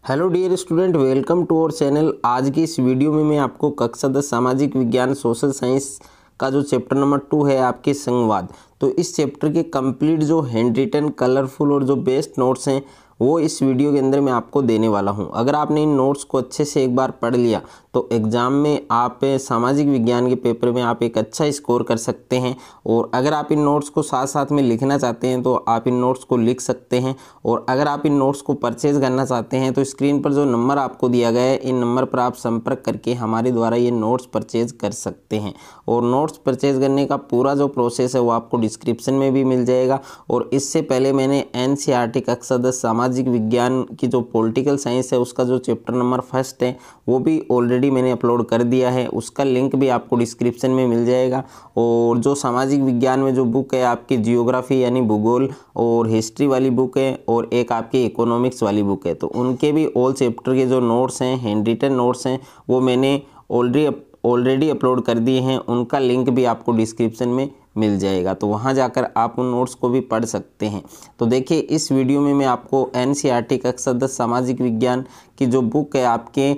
Hello dear student, welcome to our channel. आज की इस वीडियो में मैं आपको कक्षा 10 सामाजिक विज्ञान सोशल साइंस का जो चैप्टर नंबर 2 है आपके संवाद, तो इस चैप्टर के कंप्लीट जो हैंड रिटन, कलरफुल और जो बेस्ट नोट्स हैं वो इस वीडियो के अंदर मैं आपको देने वाला हूं। अगर आपने इन नोट्स को अच्छे से एक बार पढ़ लिया तो एग्ज़ाम में आप सामाजिक विज्ञान के पेपर में आप एक अच्छा स्कोर कर सकते हैं। और अगर आप इन नोट्स को साथ साथ में लिखना चाहते हैं तो आप इन नोट्स को लिख सकते हैं। और अगर आप इन नोट्स को परचेज़ करना चाहते हैं तो स्क्रीन पर जो नंबर आपको दिया गया है, इन नंबर पर आप संपर्क करके हमारे द्वारा ये नोट्स परचेज़ कर सकते हैं। और नोट्स परचेज़ करने का पूरा जो प्रोसेस है वो आपको डिस्क्रिप्शन में भी मिल जाएगा। और इससे पहले मैंने NCERT कक्षा 10 सामाजिक विज्ञान की जो पॉलिटिकल साइंस है उसका जो चैप्टर नंबर 1 है वो भी ऑलरेडी मैंने अपलोड कर दिया है, उसका लिंक भी आपको डिस्क्रिप्शन में मिल जाएगा। और जो सामाजिक विज्ञान में जो बुक है आपकी जियोग्राफी यानी भूगोल और हिस्ट्री वाली बुक है, और एक आपकी इकोनॉमिक्स वाली बुक है, तो उनके भी ऑल चैप्टर के जो नोट्स हैं, हैंड रिटन नोट्स हैं, वो मैंने ऑलरेडी अपलोड कर दिए हैं। उनका लिंक भी आपको डिस्क्रिप्शन में मिल जाएगा, तो वहाँ जाकर आप उन नोट्स को भी पढ़ सकते हैं। तो देखिए, इस वीडियो में मैं आपको NCERT कक्षा 10 सामाजिक विज्ञान की जो बुक है आपके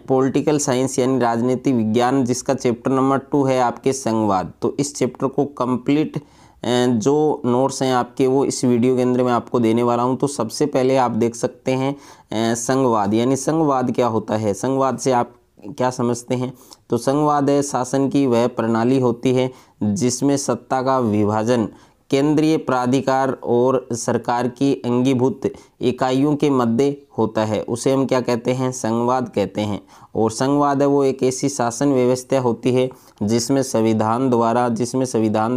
पॉलिटिकल साइंस यानी राजनीति विज्ञान, जिसका चैप्टर नंबर 2 है आपके संवाद, तो इस चैप्टर को कंप्लीट जो नोट्स हैं आपके वो इस वीडियो के अंदर मैं आपको देने वाला हूं। तो सबसे पहले आप देख सकते हैं संवाद, यानी संवाद क्या होता है, संवाद से आप क्या समझते हैं। तो संवाद है शासन की वह प्रणाली होती है जिसमें सत्ता का विभाजन केंद्रीय प्राधिकार और सरकार की अंगीभूत इकाइयों के मध्य होता है, उसे हम क्या कहते हैं, संवाद कहते हैं। और संवाद है वो एक ऐसी शासन व्यवस्था होती है जिसमें संविधान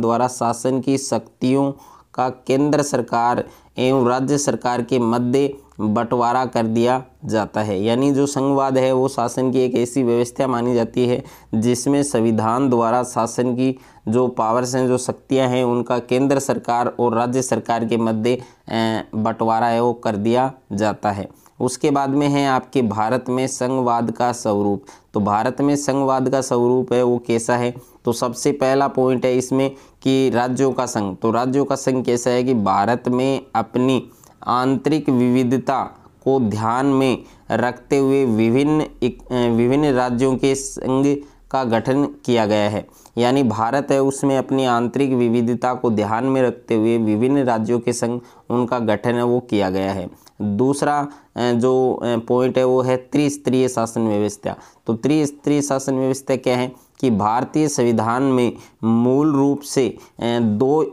द्वारा शासन की शक्तियों का केंद्र सरकार एवं राज्य सरकार के मध्य बंटवारा कर दिया जाता है। यानी जो संघवाद है वो शासन की एक ऐसी व्यवस्था मानी जाती है जिसमें संविधान द्वारा शासन की जो पावर्स हैं, जो शक्तियां हैं, उनका केंद्र सरकार और राज्य सरकार के मध्य बंटवारा है वो कर दिया जाता है। उसके बाद में है आपके भारत में संघवाद का स्वरूप। तो भारत में संघवाद का स्वरूप है वो कैसा है, तो सबसे पहला पॉइंट है इसमें कि राज्यों का संघ। तो राज्यों का संघ कैसा है कि भारत में अपनी आंतरिक विविधता को ध्यान में रखते हुए विभिन्न राज्यों के संघ का गठन किया गया है। यानी भारत है उसमें अपनी आंतरिक विविधता को ध्यान में रखते हुए विभिन्न राज्यों के संघ उनका गठन है वो किया गया है। दूसरा जो पॉइंट है वो है त्रिस्तरीय शासन व्यवस्था। तो त्रिस्तरीय शासन व्यवस्था क्या है कि भारतीय संविधान में मूल रूप से दो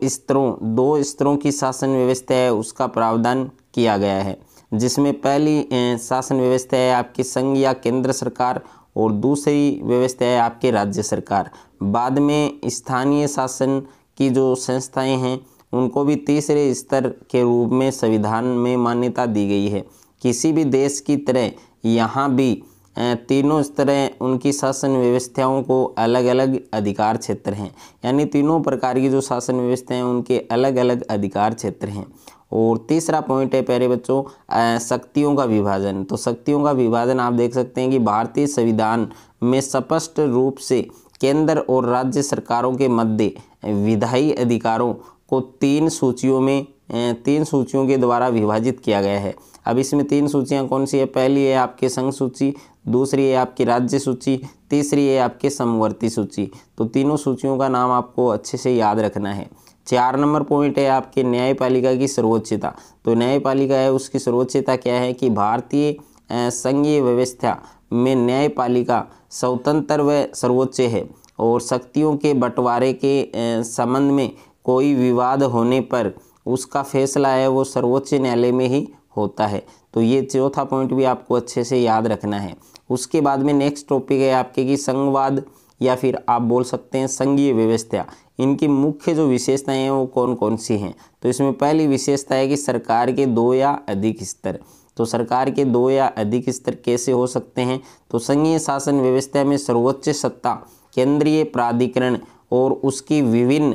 स्तरों की शासन व्यवस्था है उसका प्रावधान किया गया है, जिसमें पहली शासन व्यवस्था है आपकी संघ या केंद्र सरकार और दूसरी व्यवस्था है आपके राज्य सरकार। बाद में स्थानीय शासन की जो संस्थाएं हैं उनको भी तीसरे स्तर के रूप में संविधान में मान्यता दी गई है। किसी भी देश की तरह यहाँ भी तीनों स्तर उनकी शासन व्यवस्थाओं को अलग अलग अधिकार क्षेत्र हैं, यानी तीनों प्रकार की जो शासन व्यवस्था हैं उनके अलग अलग अधिकार क्षेत्र हैं। और तीसरा पॉइंट है प्यारे बच्चों शक्तियों का विभाजन। तो शक्तियों का विभाजन आप देख सकते हैं कि भारतीय संविधान में स्पष्ट रूप से केंद्र और राज्य सरकारों के मध्य विधायी अधिकारों को तीन सूचियों के द्वारा विभाजित किया गया है। अब इसमें तीन सूचियां कौन सी है, पहली है आपके संघ सूची, दूसरी है आपकी राज्य सूची, तीसरी है आपके समवर्ती सूची। तो तीनों सूचियों का नाम आपको अच्छे से याद रखना है। 4 नंबर पॉइंट है आपके न्यायपालिका की सर्वोच्चता। तो न्यायपालिका है उसकी सर्वोच्चता क्या है कि भारतीय संघीय व्यवस्था में न्यायपालिका स्वतंत्र व सर्वोच्च है और शक्तियों के बंटवारे के संबंध में कोई विवाद होने पर उसका फैसला है वो सर्वोच्च न्यायालय में ही होता है। तो ये चौथा पॉइंट भी आपको अच्छे से याद रखना है। उसके बाद में नेक्स्ट टॉपिक है आपके कि संघवाद या फिर आप बोल सकते हैं संघीय व्यवस्था, इनकी मुख्य जो विशेषताएं हैं वो कौन कौन सी हैं। तो इसमें पहली विशेषता है कि सरकार के 2 या अधिक स्तर। तो सरकार के 2 या अधिक स्तर कैसे हो सकते हैं, तो संघीय शासन व्यवस्था में सर्वोच्च सत्ता केंद्रीय प्राधिकरण और उसकी विभिन्न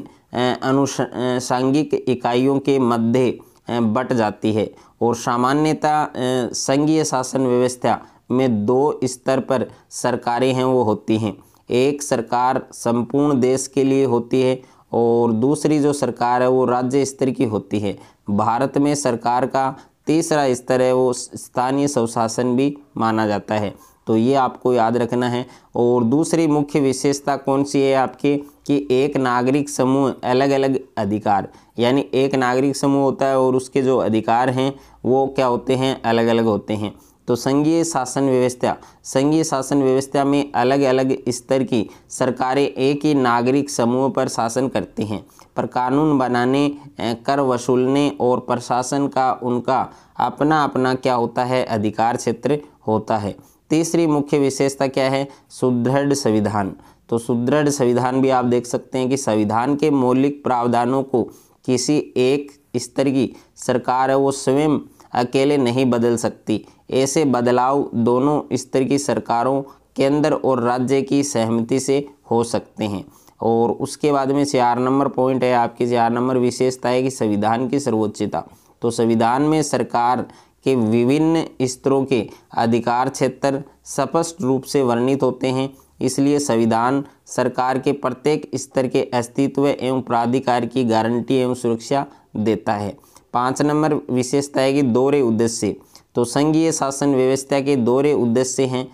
अनुषंगिक इकाइयों के मध्य बट जाती है। और सामान्यतः संघीय शासन व्यवस्था में 2 स्तर पर सरकारें हैं वो होती हैं। एक सरकार संपूर्ण देश के लिए होती है और दूसरी जो सरकार है वो राज्य स्तर की होती है। भारत में सरकार का तीसरा स्तर है वो स्थानीय स्वशासन भी माना जाता है। तो ये आपको याद रखना है। और दूसरी मुख्य विशेषता कौन सी है आपकी कि एक नागरिक समूह अलग अलग अधिकार, यानी एक नागरिक समूह होता है और उसके जो अधिकार हैं वो क्या होते हैं, अलग अलग होते हैं। तो संघीय शासन व्यवस्था में अलग अलग स्तर की सरकारें एक ही नागरिक समूह पर शासन करती हैं, पर कानून बनाने, कर वसूलने और प्रशासन का उनका अपना अपना क्या होता है, अधिकार क्षेत्र होता है। तीसरी मुख्य विशेषता क्या है, सुदृढ़ संविधान। तो सुदृढ़ संविधान भी आप देख सकते हैं कि संविधान के मौलिक प्रावधानों को किसी एक स्तर की सरकार है वो स्वयं अकेले नहीं बदल सकती। ऐसे बदलाव दोनों स्तर की सरकारों, केंद्र और राज्य की सहमति से हो सकते हैं। और उसके बाद में 4 नंबर पॉइंट है आपकी, 4 नंबर विशेषता है कि संविधान की सर्वोच्चता। तो संविधान में सरकार के विभिन्न स्तरों के अधिकार क्षेत्र स्पष्ट रूप से वर्णित होते हैं, इसलिए संविधान सरकार के प्रत्येक स्तर के अस्तित्व एवं प्राधिकार की गारंटी एवं सुरक्षा देता है। 5 नंबर विशेषता है कि दोहरे उद्देश्य। तो संघीय शासन व्यवस्था के दोहरे उद्देश्य हैं,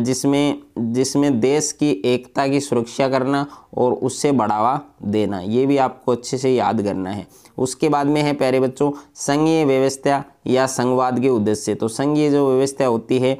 जिसमें देश की एकता की सुरक्षा करना और उससे बढ़ावा देना, ये भी आपको अच्छे से याद करना है। उसके बाद में है प्यारे बच्चों संघीय व्यवस्था या संघवाद के उद्देश्य। तो संघीय जो व्यवस्था होती है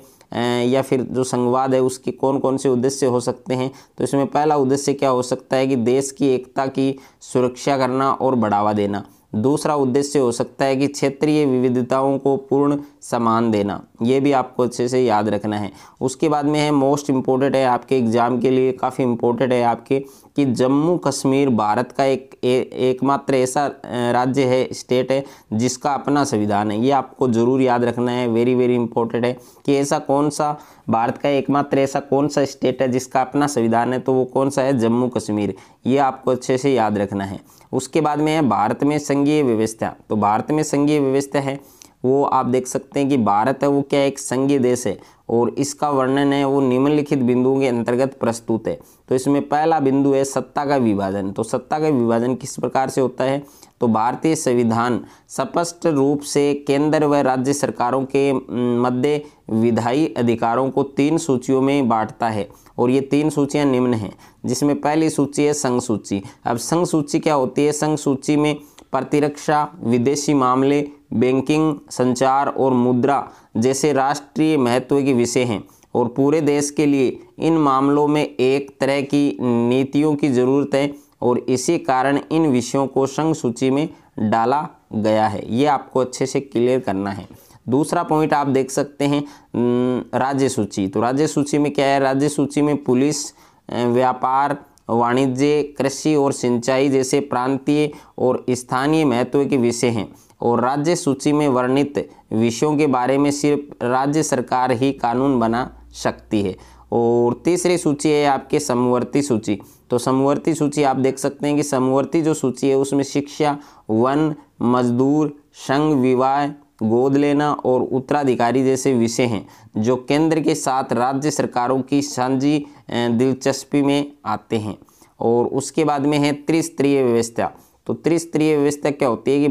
या फिर जो संघवाद है उसके कौन कौन से उद्देश्य हो सकते हैं। तो इसमें पहला उद्देश्य क्या हो सकता है कि देश की एकता की सुरक्षा करना और बढ़ावा देना। दूसरा उद्देश्य हो सकता है कि क्षेत्रीय विविधताओं को पूर्ण सम्मान देना, ये भी आपको अच्छे से याद रखना है। उसके बाद में है मोस्ट इम्पोर्टेंट है आपके एग्जाम के लिए, काफ़ी इम्पोर्टेंट है आपके कि जम्मू कश्मीर भारत का एकमात्र ऐसा राज्य है, स्टेट है जिसका अपना संविधान है। ये आपको जरूर याद रखना है, वेरी वेरी इंपॉर्टेंट है कि ऐसा कौन सा भारत का एकमात्र ऐसा कौन सा स्टेट है जिसका अपना संविधान है, तो वो कौन सा है, जम्मू कश्मीर। ये आपको अच्छे से याद रखना है। उसके बाद में है भारत में संघीय व्यवस्था। तो भारत में संघीय व्यवस्था है वो आप देख सकते हैं कि भारत है वो क्या एक संघीय देश है और इसका वर्णन है वो निम्नलिखित बिंदुओं के अंतर्गत प्रस्तुत है। तो इसमें पहला बिंदु है सत्ता का विभाजन। तो सत्ता का विभाजन किस प्रकार से होता है, तो भारतीय संविधान स्पष्ट रूप से केंद्र व राज्य सरकारों के मध्य विधायी अधिकारों को 3 सूचियों में बांटता है और ये 3 सूचियां निम्न हैं, जिसमें पहली सूची है संघ सूची। अब संघ सूची क्या होती है, संघ सूची में प्रतिरक्षा, विदेशी मामले, बैंकिंग, संचार और मुद्रा जैसे राष्ट्रीय महत्व के विषय हैं और पूरे देश के लिए इन मामलों में एक तरह की नीतियों की जरूरत है और इसी कारण इन विषयों को संघ सूची में डाला गया है। ये आपको अच्छे से क्लियर करना है। दूसरा पॉइंट आप देख सकते हैं राज्य सूची। तो राज्य सूची में क्या है, राज्य सूची में पुलिस, व्यापार, वाणिज्य, कृषि और सिंचाई जैसे प्रांतीय और स्थानीय महत्व के विषय हैं और राज्य सूची में वर्णित विषयों के बारे में सिर्फ राज्य सरकार ही कानून बना सकती है। और तीसरी सूची है आपके समवर्ती सूची। तो समवर्ती सूची आप देख सकते हैं कि समवर्ती जो सूची है उसमें शिक्षा, वन, मजदूर, संघ विवाह, गोद लेना और उत्तराधिकारी जैसे विषय हैं जो केंद्र के साथ राज्य सरकारों की साझी दिलचस्पी में आते हैं। और उसके बाद में है त्रिस्तरीय व्यवस्था। तो त्रिस्तरीय व्यवस्था क्या होती है कि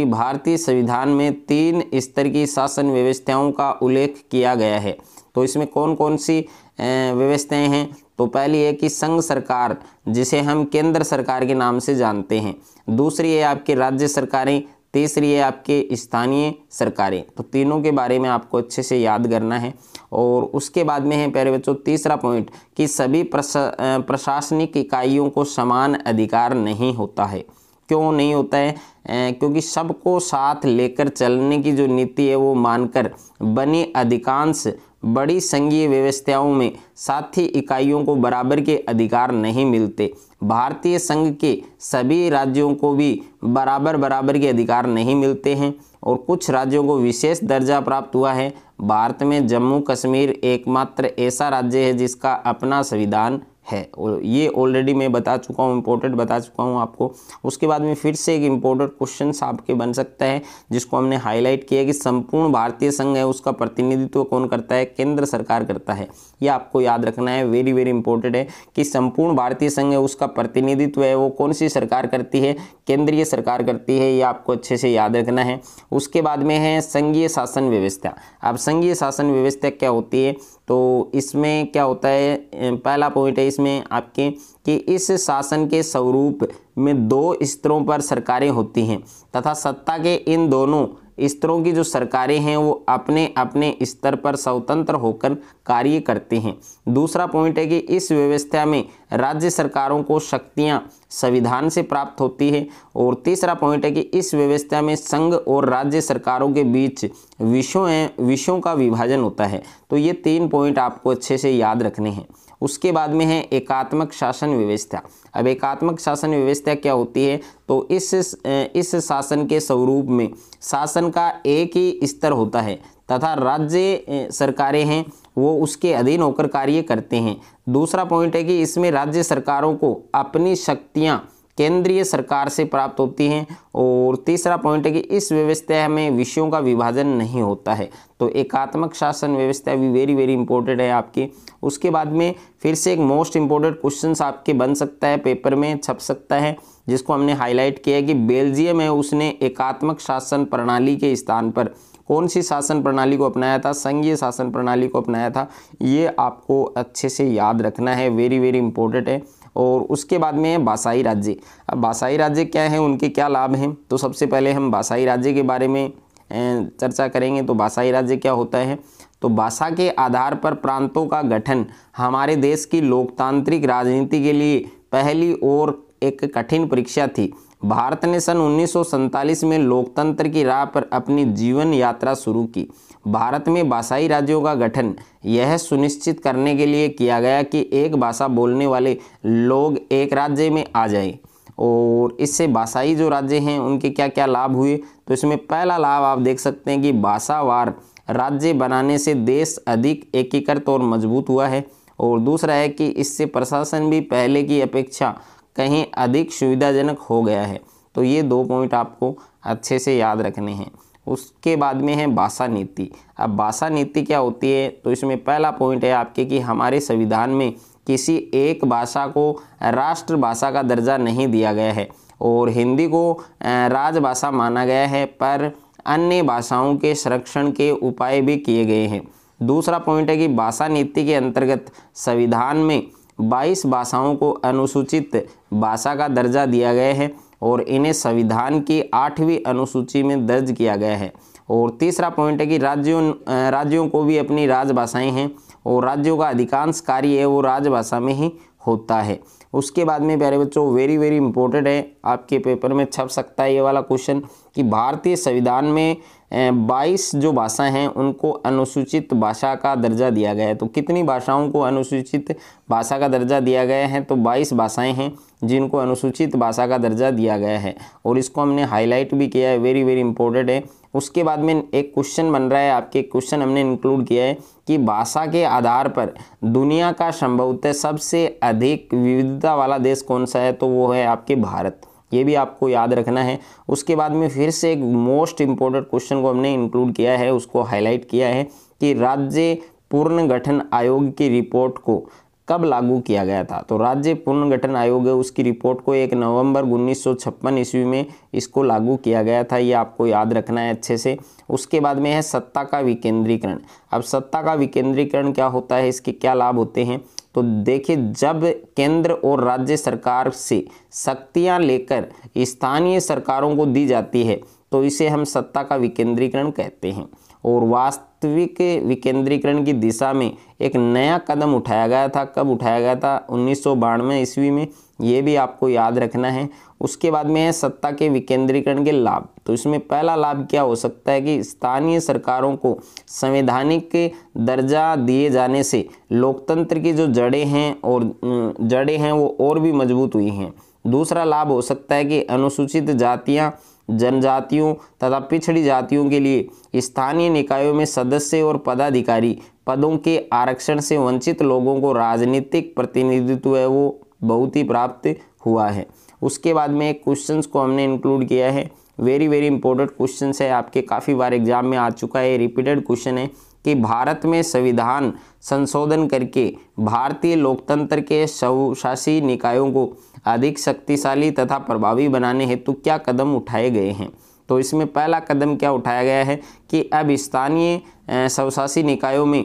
भारतीय संविधान में 3 स्तर की शासन व्यवस्थाओं का उल्लेख किया गया है। तो इसमें कौन कौन सी व्यवस्थाएं हैं, तो पहली है कि संघ सरकार जिसे हम केंद्र सरकार के नाम से जानते हैं, दूसरी है आपके राज्य सरकारें, तीसरी है आपके स्थानीय सरकारें। तो तीनों के बारे में आपको अच्छे से याद करना है। और उसके बाद में है प्यारे बच्चों तीसरा पॉइंट कि सभी प्रशासनिक इकाइयों को समान अधिकार नहीं होता है। क्यों नहीं होता है, क्योंकि सबको साथ लेकर चलने की जो नीति है वो मानकर बनी अधिकांश बड़ी संघीय व्यवस्थाओं में साथी इकाइयों को बराबर के अधिकार नहीं मिलते। भारतीय संघ के सभी राज्यों को भी बराबर के अधिकार नहीं मिलते हैं और कुछ राज्यों को विशेष दर्जा प्राप्त हुआ है। भारत में जम्मू कश्मीर एकमात्र ऐसा राज्य है जिसका अपना संविधान है। और ये ऑलरेडी मैं बता चुका हूँ, इम्पोर्टेंट बता चुका हूँ आपको। उसके बाद में फिर से एक इम्पोर्टेंट क्वेश्चन आपके बन सकता है जिसको हमने हाईलाइट किया कि संपूर्ण भारतीय संघ है उसका प्रतिनिधित्व कौन करता है? केंद्र सरकार करता है। ये आपको याद रखना है, वेरी वेरी इंपॉर्टेंट है कि संपूर्ण भारतीय संघ है उसका प्रतिनिधित्व है वो कौन सी सरकार करती है? केंद्रीय सरकार करती है। ये आपको अच्छे से याद रखना है। उसके बाद में है संघीय शासन व्यवस्था। अब संघीय शासन व्यवस्था क्या होती है? तो इसमें क्या होता है, पहला पॉइंट है इसमें आपके कि इस शासन के स्वरूप में दो स्तरों पर सरकारें होती हैं तथा सत्ता के इन दोनों स्तरों की जो सरकारें हैं वो अपने अपने स्तर पर स्वतंत्र होकर कार्य करते हैं। दूसरा पॉइंट है कि इस व्यवस्था में राज्य सरकारों को शक्तियां संविधान से प्राप्त होती है। और तीसरा पॉइंट है कि इस व्यवस्था में संघ और राज्य सरकारों के बीच विषयों का विभाजन होता है। तो ये 3 पॉइंट आपको अच्छे से याद रखने हैं। उसके बाद में है एकात्मक शासन व्यवस्था। अब एकात्मक शासन व्यवस्था क्या होती है? तो इस शासन के स्वरूप में शासन का एक ही स्तर होता है तथा राज्य सरकारें हैं वो उसके अधीन होकर कार्य करते हैं। दूसरा पॉइंट है कि इसमें राज्य सरकारों को अपनी शक्तियां केंद्रीय सरकार से प्राप्त होती हैं। और तीसरा पॉइंट है कि इस व्यवस्था में विषयों का विभाजन नहीं होता है। तो एकात्मक शासन व्यवस्था भी वेरी वेरी इंपॉर्टेंट है आपकी। उसके बाद में फिर से एक मोस्ट इंपॉर्टेंट क्वेश्चन आपके बन सकता है, पेपर में छप सकता है, जिसको हमने हाईलाइट किया है कि बेल्जियम है उसने एकात्मक शासन प्रणाली के स्थान पर कौन सी शासन प्रणाली को अपनाया था? संघीय शासन प्रणाली को अपनाया था। ये आपको अच्छे से याद रखना है, वेरी वेरी इंपॉर्टेंट है। और उसके बाद में है भाषाई राज्य। अब भाषाई राज्य क्या है, उनके क्या लाभ हैं? तो सबसे पहले हम भाषाई राज्य के बारे में चर्चा करेंगे। तो भाषाई राज्य क्या होता है? तो भाषा के आधार पर प्रांतों का गठन हमारे देश की लोकतांत्रिक राजनीति के लिए पहली और एक कठिन परीक्षा थी। भारत ने सन 1947 में लोकतंत्र की राह पर अपनी जीवन यात्रा शुरू की। भारत में भाषाई राज्यों का गठन यह सुनिश्चित करने के लिए किया गया कि एक भाषा बोलने वाले लोग एक राज्य में आ जाएं। और इससे भाषाई जो राज्य हैं उनके क्या क्या लाभ हुए? तो इसमें पहला लाभ आप देख सकते हैं कि भाषावार राज्य बनाने से देश अधिक एकीकृत और मजबूत हुआ है। और दूसरा है कि इससे प्रशासन भी पहले की अपेक्षा कहीं अधिक सुविधाजनक हो गया है। तो ये 2 पॉइंट आपको अच्छे से याद रखने हैं। उसके बाद में है भाषा नीति। अब भाषा नीति क्या होती है? तो इसमें पहला पॉइंट है आपके कि हमारे संविधान में किसी एक भाषा को राष्ट्रभाषा का दर्जा नहीं दिया गया है और हिंदी को राजभाषा माना गया है, पर अन्य भाषाओं के संरक्षण के उपाय भी किए गए हैं। दूसरा पॉइंट है कि भाषा नीति के अंतर्गत संविधान में 22 भाषाओं को अनुसूचित भाषा का दर्जा दिया गया है और इन्हें संविधान की 8वीं अनुसूची में दर्ज किया गया है। और तीसरा पॉइंट है कि राज्यों को भी अपनी राजभाषाएं हैं और राज्यों का अधिकांश कार्य है वो राजभाषा में ही होता है। उसके बाद में प्यारे बच्चों वेरी वेरी इंपॉर्टेंट है, आपके पेपर में छप सकता है ये वाला क्वेश्चन कि भारतीय संविधान में 22 जो भाषाएं हैं उनको अनुसूचित भाषा का दर्जा दिया गया है। तो कितनी भाषाओं को अनुसूचित भाषा का दर्जा दिया गया है? तो 22 भाषाएं हैं जिनको अनुसूचित भाषा का दर्जा दिया गया है और इसको हमने हाईलाइट भी किया है, वेरी वेरी इंपॉर्टेंट है। उसके बाद में एक क्वेश्चन बन रहा है आपके, क्वेश्चन हमने इंक्लूड किया है कि भाषा के आधार पर दुनिया का संभवतः सबसे अधिक विविधता वाला देश कौन सा है? तो वो है आपके भारत। ये भी आपको याद रखना है। उसके बाद में फिर से एक मोस्ट इम्पोर्टेंट क्वेश्चन को हमने इंक्लूड किया है, उसको हाईलाइट किया है कि राज्य पुनर्गठन आयोग की रिपोर्ट को कब लागू किया गया था? तो राज्य पुनर्गठन आयोग है उसकी रिपोर्ट को 1 नवंबर 1956 ईस्वी में इसको लागू किया गया था। ये आपको याद रखना है अच्छे से। उसके बाद में है सत्ता का विकेंद्रीकरण। अब सत्ता का विकेंद्रीकरण क्या होता है, इसके क्या लाभ होते हैं? तो देखिए, जब केंद्र और राज्य सरकार से शक्तियां लेकर स्थानीय सरकारों को दी जाती है तो इसे हम सत्ता का विकेंद्रीकरण कहते हैं। और वास्तविक विकेंद्रीकरण की दिशा में एक नया कदम उठाया गया था। कब उठाया गया था? 1992 ईस्वी में। ये भी आपको याद रखना है। उसके बाद में है सत्ता के विकेंद्रीकरण के लाभ। तो इसमें पहला लाभ क्या हो सकता है कि स्थानीय सरकारों को संवैधानिक दर्जा दिए जाने से लोकतंत्र की जो जड़ें हैं वो और भी मजबूत हुई हैं। दूसरा लाभ हो सकता है कि अनुसूचित जातियां जनजातियों तथा पिछड़ी जातियों के लिए स्थानीय निकायों में सदस्य और पदाधिकारी पदों के आरक्षण से वंचित लोगों को राजनीतिक प्रतिनिधित्व है वो बहुत ही प्राप्त हुआ है। उसके बाद में एक क्वेश्चंस को हमने इंक्लूड किया है, वेरी इंपॉर्टेंट क्वेश्चन है, आपके काफ़ी बार एग्जाम में आ चुका है, रिपीटेड क्वेश्चन है कि भारत में संविधान संशोधन करके भारतीय लोकतंत्र के स्वशासी निकायों को अधिक शक्तिशाली तथा प्रभावी बनाने हेतु क्या कदम उठाए गए हैं। तो इसमें पहला कदम क्या उठाया गया है कि अब स्थानीय स्वशासी निकायों में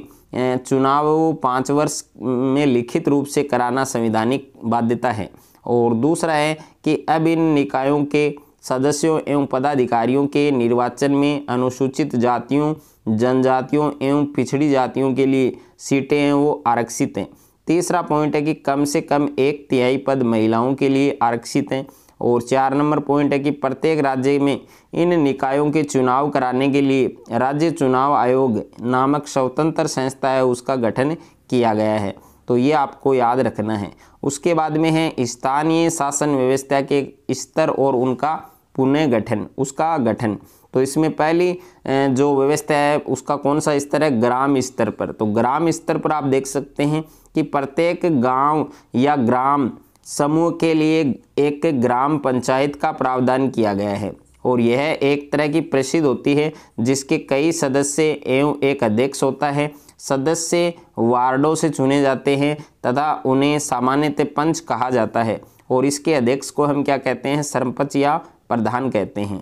चुनाव 5 वर्ष में लिखित रूप से कराना संवैधानिक बाध्यता है। और दूसरा है कि अब इन निकायों के सदस्यों एवं पदाधिकारियों के निर्वाचन में अनुसूचित जातियों, जनजातियों एवं पिछड़ी जातियों के लिए सीटें हैं वो आरक्षित हैं। तीसरा पॉइंट है कि कम से कम 1/3 पद महिलाओं के लिए आरक्षित हैं। और 4 नंबर पॉइंट है कि प्रत्येक राज्य में इन निकायों के चुनाव कराने के लिए राज्य चुनाव आयोग नामक स्वतंत्र संस्था है उसका गठन किया गया है। तो ये आपको याद रखना है। उसके बाद में है स्थानीय शासन व्यवस्था के स्तर और उनका पुनः गठन, उसका गठन। तो इसमें पहली जो व्यवस्था है उसका कौन सा स्तर है, ग्राम स्तर पर। तो ग्राम स्तर पर आप देख सकते हैं कि प्रत्येक गांव या ग्राम समूह के लिए एक ग्राम पंचायत का प्रावधान किया गया है और यह एक तरह की परिषद होती है जिसके कई सदस्य एवं एक अध्यक्ष होता है। सदस्य वार्डों से चुने जाते हैं तथा उन्हें सामान्यतः पंच कहा जाता है और इसके अध्यक्ष को हम क्या कहते हैं, सरपंच या प्रधान कहते हैं।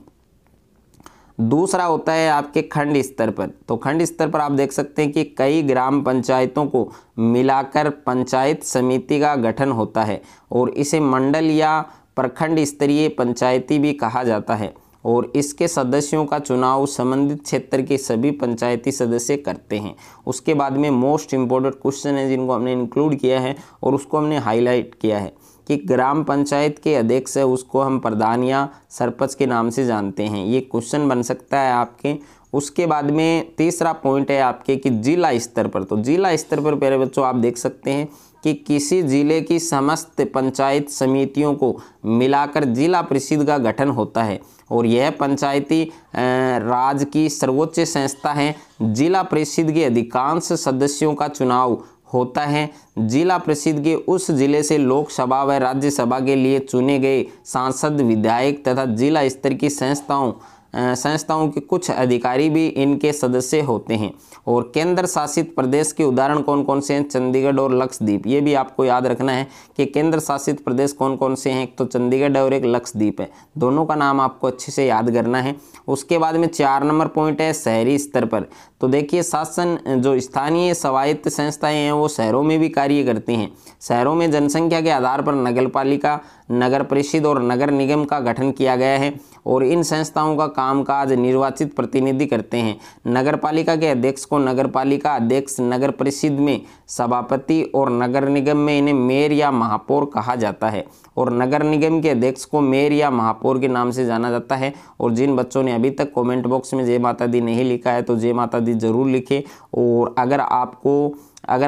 दूसरा होता है आपके खंड स्तर पर। तो खंड स्तर पर आप देख सकते हैं कि कई ग्राम पंचायतों को मिलाकर पंचायत समिति का गठन होता है और इसे मंडल या प्रखंड स्तरीय पंचायती भी कहा जाता है और इसके सदस्यों का चुनाव संबंधित क्षेत्र के सभी पंचायती सदस्य करते हैं। उसके बाद में मोस्ट इम्पोर्टेंट क्वेश्चन है जिनको हमने इंक्लूड किया है और उसको हमने हाईलाइट किया है कि ग्राम पंचायत के अध्यक्ष है उसको हम प्रधान या सरपंच के नाम से जानते हैं। ये क्वेश्चन बन सकता है आपके। उसके बाद में तीसरा पॉइंट है आपके कि जिला स्तर पर। तो जिला स्तर पर प्यारे बच्चों आप देख सकते हैं कि किसी जिले की समस्त पंचायत समितियों को मिलाकर जिला परिषद का गठन होता है और यह पंचायती राज की सर्वोच्च संस्था है। जिला परिषद के अधिकांश सदस्यों का चुनाव होता है जिला परिषद के उस जिले से लोकसभा व राज्यसभा के लिए चुने गए सांसद, विधायक तथा जिला स्तर की संस्थाओं के कुछ अधिकारी भी इनके सदस्य होते हैं। और केंद्र शासित प्रदेश के उदाहरण कौन कौन से हैं, चंडीगढ़ और लक्षद्वीप। ये भी आपको याद रखना है कि केंद्र शासित प्रदेश कौन कौन से हैं, एक तो चंडीगढ़ और एक लक्षद्वीप है। दोनों का नाम आपको अच्छे से याद करना है। उसके बाद में 4 नंबर पॉइंट है शहरी स्तर पर। तो देखिए शासन जो स्थानीय स्वायत्त संस्थाएं हैं वो शहरों में भी कार्य करती हैं। शहरों में जनसंख्या के आधार पर नगरपालिका, नगर परिषद और नगर निगम का गठन किया गया है और इन संस्थाओं का कामकाज निर्वाचित प्रतिनिधि करते हैं। नगरपालिका के अध्यक्ष को नगरपालिका अध्यक्ष, नगर परिषद में सभापति और नगर निगम में इन्हें मेयर या महापौर कहा जाता है और नगर निगम के अध्यक्ष को मेयर या महापौर के नाम से जाना जाता है। और जिन बच्चों ने अभी तक कमेंट बॉक्स में जय माता दी नहीं लिखा है तो जय माता दी जरूर लिखें। और अगर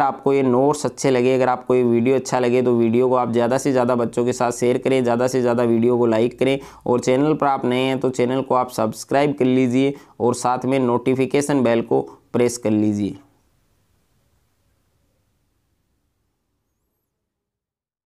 आपको ये नोट्स अच्छे लगे, अगर आपको ये वीडियो अच्छा लगे तो वीडियो को आप ज़्यादा से ज़्यादा बच्चों के साथ शेयर करें, ज़्यादा से ज़्यादा वीडियो को लाइक करें और चैनल पर आप नए हैं तो चैनल को आप सब्सक्राइब कर लीजिए और साथ में नोटिफिकेशन बेल को प्रेस कर लीजिए।